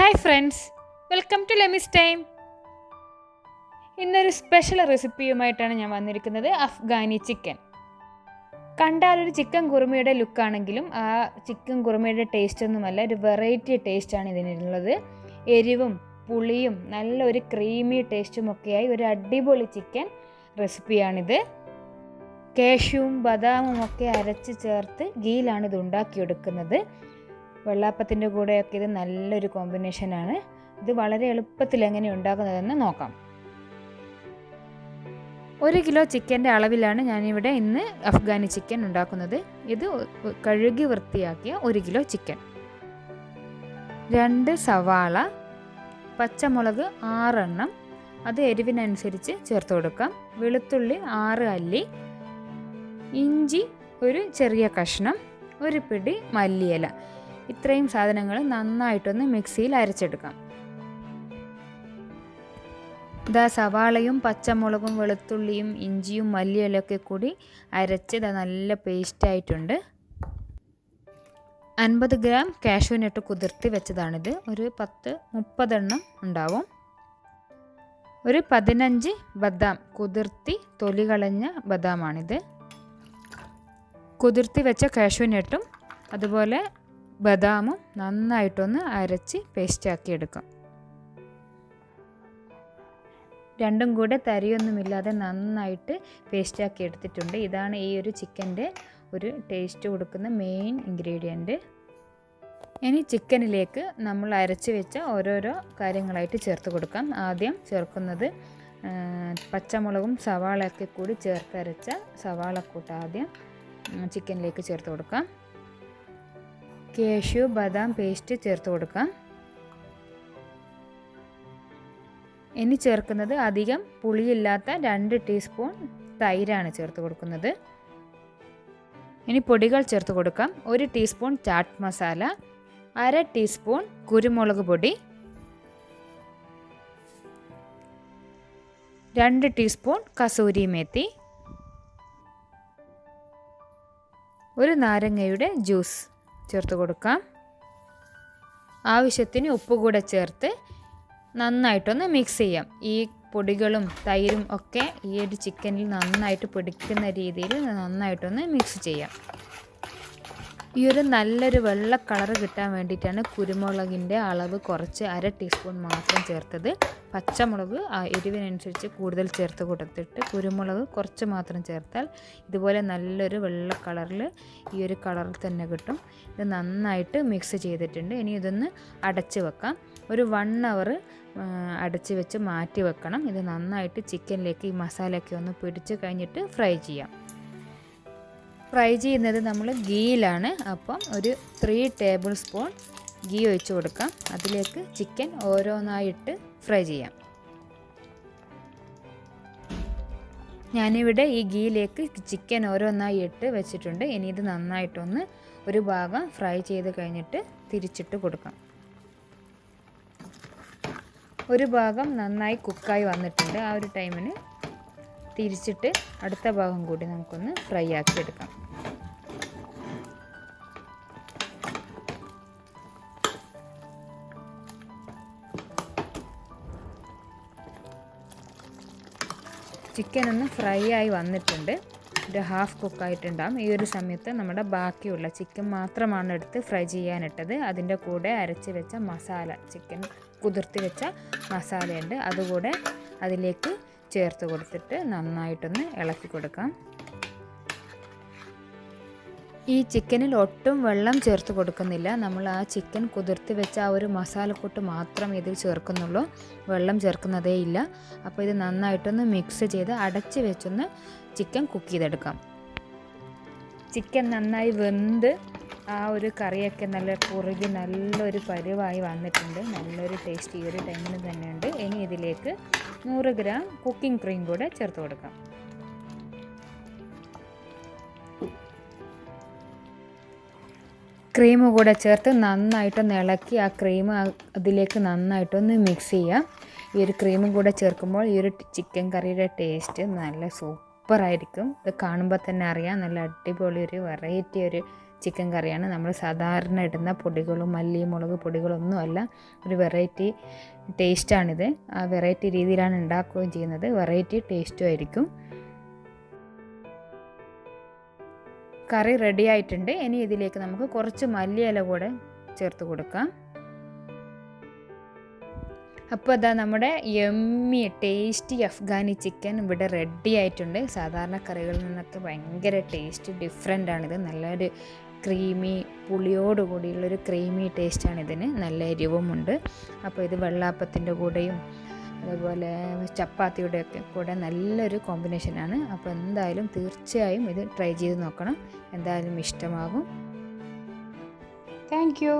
Hi friends, welcome to ലെമിസ് time. ഇന്നൊരു special റെസിപ്പിയുമായിട്ടാണ് ഞാൻ വന്നിരിക്കുന്നത്. അഫ്ഗാനി ചിക്കൻ. കണ്ടാലൊരു ചിക്കൻ കുറുമയുടെ ലുക്കാണെങ്കിലും ആ ചിക്കൻ കുറുമയുടെ ടേസ്റ്റൊന്നുമല്ല, ഒരു വെറൈറ്റി ടേസ്റ്റാണ് ഇതിനുള്ളത്. എരിവും പുളിയും നല്ലൊരു ക്രീമി ടേസ്റ്റും ഒക്കെയായി ഒരു അടിപൊളി ചിക്കൻ റെസിപ്പിയാണിത്. കാഷ്യൂവും ബദാമും ഒക്കെ അരച്ച് ചേർത്ത് ഗീയിലാണ് ഇത് ഉണ്ടാക്കിയെടുക്കുന്നത്. വെള്ളാപ്പത്തിൻ്റെ കൂടെയൊക്കെ ഇത് നല്ലൊരു കോമ്പിനേഷനാണ്. ഇത് വളരെ എളുപ്പത്തിൽ എങ്ങനെ ഉണ്ടാക്കുന്നതെന്ന് നോക്കാം. 1 കിലോ ചിക്കൻ്റെ അളവിലാണ് ഞാനിവിടെ ഇന്ന് അഫ്ഗാനി ചിക്കൻ ഉണ്ടാക്കുന്നത്. ഇത് കഴുകി വൃത്തിയാക്കിയ 1 കിലോ ചിക്കൻ. 2 സവാള, പച്ചമുളക് 6 എണ്ണം, അത് എരിവിനനുസരിച്ച് ചേർത്ത് കൊടുക്കാം. വെളുത്തുള്ളി 6 അല്ലി, ഇഞ്ചി ഒരു ചെറിയ കഷ്ണം, ഒരു പിടി മല്ലിയില. ഇത്രയും സാധനങ്ങൾ നന്നായിട്ടൊന്ന് മിക്സിയിൽ അരച്ചെടുക്കാം. സവാളയും പച്ചമുളകും വെളുത്തുള്ളിയും ഇഞ്ചിയും മല്ലിയിലൊക്കെ കൂടി അരച്ച് നല്ല പേസ്റ്റായിട്ടുണ്ട്. 50 ഗ്രാം കാഷ്യൂനട്ട് കുതിർത്തി വെച്ചതാണിത്. ഒരു 10-30 എണ്ണം ഉണ്ടാവും. ഒരു 15 ബദാം കുതിർത്തി തൊലി കളഞ്ഞ ബദാമാണിത്. കുതിർത്തി വെച്ച കാഷ്യൂനട്ടും അതുപോലെ ബദാമും നന്നായിട്ടൊന്ന് അരച്ച് പേസ്റ്റാക്കി എടുക്കാം. രണ്ടും കൂടെ തരിയൊന്നുമില്ലാതെ നന്നായിട്ട് പേസ്റ്റാക്കി എടുത്തിട്ടുണ്ട്. ഇതാണ് ഈ ഒരു ചിക്കൻ്റെ ഒരു ടേസ്റ്റ് കൊടുക്കുന്ന മെയിൻ ഇൻഗ്രീഡിയൻറ്റ്. ഇനി ചിക്കനിലേക്ക് നമ്മൾ അരച്ച് വെച്ച ഓരോരോ കാര്യങ്ങളായിട്ട് ചേർത്ത് കൊടുക്കാം. ആദ്യം ചേർക്കുന്നത് പച്ചമുളകും സവാളയൊക്കെ കൂടി ചേർത്ത് അരച്ച സവാളക്കൂട്ട് ആദ്യം ചിക്കനിലേക്ക് ചേർത്ത് കൊടുക്കാം. കാഷ്യൂ ബദാം പേസ്റ്റ് ചേർത്ത് കൊടുക്കാം. ഇനി ചേർക്കുന്നത് അധികം പുളിയില്ലാത്ത 2 ടീസ്പൂൺ തൈരാണ് ചേർത്ത് കൊടുക്കുന്നത്. ഇനി പൊടികൾ ചേർത്ത് കൊടുക്കാം. 1 ടീസ്പൂൺ ചാട്ട് മസാല, 1/2 ടീസ്പൂൺ കുരുമുളക് പൊടി, 2 ടീസ്പൂൺ കസൂരി മേത്തി, 1 നാരങ്ങയുടെ ജ്യൂസ് ചേർത്ത് കൊടുക്കാം. ആവശ്യത്തിന് ഉപ്പ് കൂടെ ചേർത്ത് നന്നായിട്ടൊന്ന് മിക്സ് ചെയ്യാം. ഈ പൊടികളും തൈരും ഒക്കെ ഈ ഒരു ചിക്കനിൽ നന്നായിട്ട് പിടിക്കുന്ന രീതിയിൽ നന്നായിട്ടൊന്ന് മിക്സ് ചെയ്യാം. ഈ ഒരു നല്ലൊരു വെള്ള കളർ കിട്ടാൻ വേണ്ടിയിട്ടാണ് കുരുമുളകിൻ്റെ അളവ് കുറച്ച് 1/2 ടീസ്പൂൺ മാത്രം ചേർത്തത്. പച്ചമുളക് എരിവിനനുസരിച്ച് കൂടുതൽ ചേർത്ത് കൊടുത്തിട്ട് കുരുമുളക് കുറച്ച് മാത്രം ചേർത്താൽ ഇതുപോലെ നല്ലൊരു വെള്ള കളറിൽ ഈ ഒരു കളറിൽ തന്നെ കിട്ടും. ഇത് നന്നായിട്ട് മിക്സ് ചെയ്തിട്ടുണ്ട്. ഇനി ഇതൊന്ന് അടച്ച് വെക്കാം. ഒരു 1 അവർ അടച്ച് വെച്ച് മാറ്റി വെക്കണം. ഇത് നന്നായിട്ട് ചിക്കനിലേക്ക് ഈ മസാലയൊക്കെ ഒന്ന് പിടിച്ച് കഴിഞ്ഞിട്ട് ഫ്രൈ ചെയ്യാം. ഫ്രൈ ചെയ്യുന്നത് നമ്മൾ ഗീയിലാണ്. അപ്പം ഒരു 3 ടേബിൾ സ്പൂൺ ഗീ ഒഴിച്ച് കൊടുക്കാം. അതിലേക്ക് ചിക്കൻ ഓരോന്നായിട്ട് ഫ്രൈ ചെയ്യാം. ഞാനിവിടെ ഈ ഗീയിലേക്ക് ചിക്കൻ ഓരോന്നായി ഇട്ട് വെച്ചിട്ടുണ്ട്. ഇനി ഇത് നന്നായിട്ടൊന്ന് ഒരു ഭാഗം ഫ്രൈ ചെയ്ത് കഴിഞ്ഞിട്ട് തിരിച്ചിട്ട് കൊടുക്കാം. ഒരു ഭാഗം നന്നായി കുക്കായി വന്നിട്ടുണ്ട്. ആ ഒരു ടൈമിന് തിരിച്ചിട്ട് അടുത്ത ഭാഗം കൂടി നമുക്കൊന്ന് ഫ്രൈ ആക്കി എടുക്കാം. ചിക്കൻ ഒന്ന് ഫ്രൈ ആയി വന്നിട്ടുണ്ട്. ഒരു ഹാഫ് കുക്കായിട്ടുണ്ടാകും. ഈ ഒരു സമയത്ത് നമ്മുടെ ബാക്കിയുള്ള ചിക്കൻ മാത്രമാണ് എടുത്ത് ഫ്രൈ ചെയ്യാനിട്ടത്. അതിൻ്റെ കൂടെ അരച്ച് വെച്ച മസാല, ചിക്കൻ കുതിർത്തി വെച്ച മസാലയുണ്ട്, അതുകൂടെ അതിലേക്ക് ചേർത്ത് കൊടുത്തിട്ട് നന്നായിട്ടൊന്ന് ഇളക്കി കൊടുക്കാം. ഈ ചിക്കനിൽ ഒട്ടും വെള്ളം ചേർത്ത് കൊടുക്കുന്നില്ല. നമ്മൾ ആ ചിക്കൻ കുതിർത്തി വെച്ച ആ ഒരു മസാലക്കൂട്ട് മാത്രം ഇതിൽ ചേർക്കുന്നുള്ളൂ, വെള്ളം ചേർക്കുന്നതേ ഇല്ല. അപ്പോൾ ഇത് നന്നായിട്ടൊന്ന് മിക്സ് ചെയ്ത് അടച്ച് വെച്ചൊന്ന് ചിക്കൻ കുക്ക് ചെയ്തെടുക്കാം. ചിക്കൻ നന്നായി വെന്ത് ആ ഒരു കറിയൊക്കെ നല്ല കുറുകി നല്ലൊരു പരുവായി വന്നിട്ടുണ്ട്. നല്ലൊരു ടേസ്റ്റ് ഈ ഒരു ടൈമിന് തന്നെയുണ്ട്. ഇനി ഇതിലേക്ക് 100 ഗ്രാം കുക്കിംഗ് ക്രീം കൂടെ ചേർത്ത് കൊടുക്കാം. ക്രീം കൂടെ ചേർത്ത് നന്നായിട്ടൊന്ന് ഇളക്കി ആ ക്രീം അതിലേക്ക് നന്നായിട്ടൊന്ന് മിക്സ് ചെയ്യാം. ഈ ഒരു ക്രീമും കൂടെ ചേർക്കുമ്പോൾ ഈ ഒരു ചിക്കൻ കറിയുടെ ടേസ്റ്റ് നല്ല സൂപ്പറായിരിക്കും. ഇത് കാണുമ്പോൾ തന്നെ അറിയാം, നല്ല അടിപൊളി ഒരു വെറൈറ്റി ഒരു ചിക്കൻ കറിയാണ്. നമ്മൾ സാധാരണ ഇടുന്ന പൊടികളും മല്ലി മുളക് പൊടികളൊന്നുമല്ല, ഒരു വെറൈറ്റി ടേസ്റ്റാണിത്. ആ വെറൈറ്റി രീതിയിലാണ് ഉണ്ടാക്കുകയും ചെയ്യുന്നത്. വെറൈറ്റി ടേസ്റ്റും ആയിരിക്കും. കറി റെഡി ആയിട്ടുണ്ട്. ഇനി ഇതിലേക്ക് നമുക്ക് കുറച്ച് മല്ലിയില കൂടെ ചേർത്ത് കൊടുക്കാം. അപ്പോൾ അതാ നമ്മുടെ യമ്മി ടേസ്റ്റി അഫ്ഗാനി ചിക്കൻ ഇവിടെ റെഡി ആയിട്ടുണ്ട്. സാധാരണ കറികളിൽ നിന്നൊക്കെ ഭയങ്കര ടേസ്റ്റ് ഡിഫറെൻ്റ് ആണിത്. നല്ലൊരു ക്രീമി പുളിയോട് കൂടിയുള്ളൊരു ക്രീമി ടേസ്റ്റാണ് ഇതിന്. നല്ല എരിവുമുണ്ട്. അപ്പോൾ ഇത് വെള്ളാപ്പത്തിൻ്റെ കൂടെയും അതുപോലെ ചപ്പാത്തിയുടെയൊക്കെ കൂടെ നല്ലൊരു കോമ്പിനേഷനാണ്. അപ്പോൾ എന്തായാലും തീർച്ചയായും ഇത് ട്രൈ ചെയ്ത് നോക്കണം. എന്തായാലും ഇഷ്ടമാകും. Thank you.